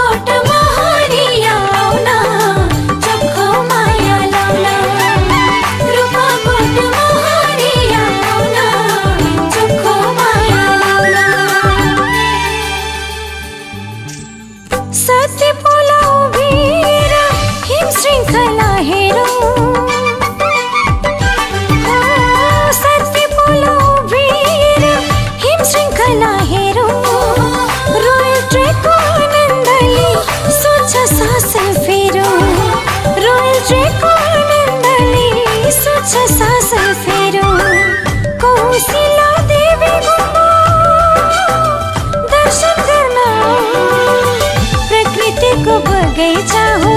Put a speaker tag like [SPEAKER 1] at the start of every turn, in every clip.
[SPEAKER 1] रूपकोट मोहरिया आउना चोखो माया लाउना रूपकोट मोहरिया आउना चोखो माया लाउना सत्य पोला उभिएर हिम श्रृङ्खला हेरौँ सास फेरो रोयल ट्रेको आनन्दले स्वच्छ सास फेरो कौशिला देवी गुम्बा दर्शन गर्न प्रकृतिको बगैँचा हो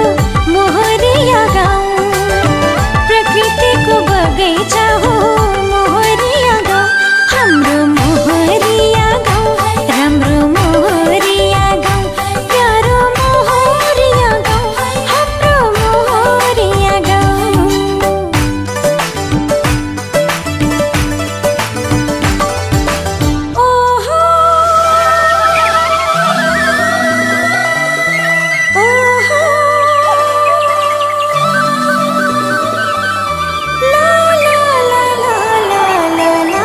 [SPEAKER 1] मोहरिया गाउँ प्रकृतिको बगैँचा हो मोहरिया गाउँ हाम्रो मोहरिया गाउँ राम्रो मोहरिया गाउँ प्यारो मोहरिया गाउँ हाम्रो मोहरिया गाउँ ओहो ओहो ला ला ला ला ला ला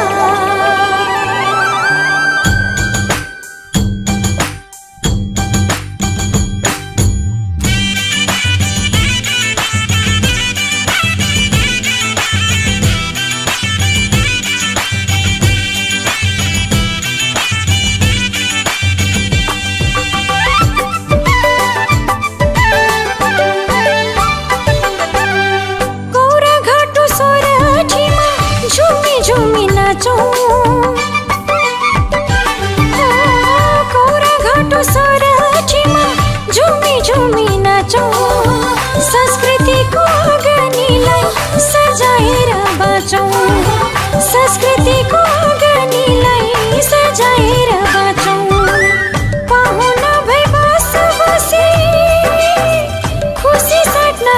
[SPEAKER 1] गौरा घाटो सोराठीमा झुमी झुमी नाचौँ गौरा घाटो सोराठीमा झुमी झुमी नाचौँ संस्कृतिको अगनीलाई सजाएर बाँचौँ संस्कृतिको अगनीलाई सजाएर बाँचौँ पाहुना भई बस बसी खुसी साट्न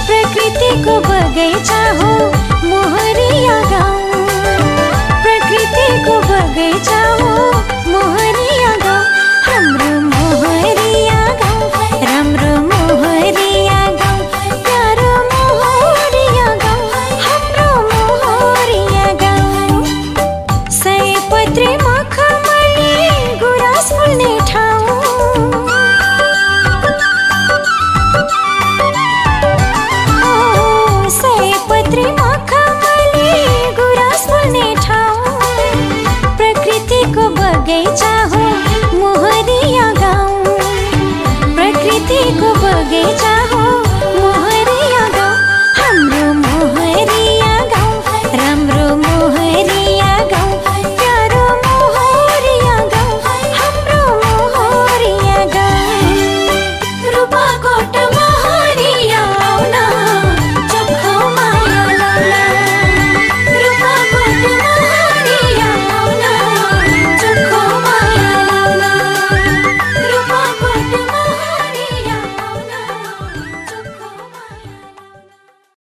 [SPEAKER 1] प्रकृतिको बगैँचा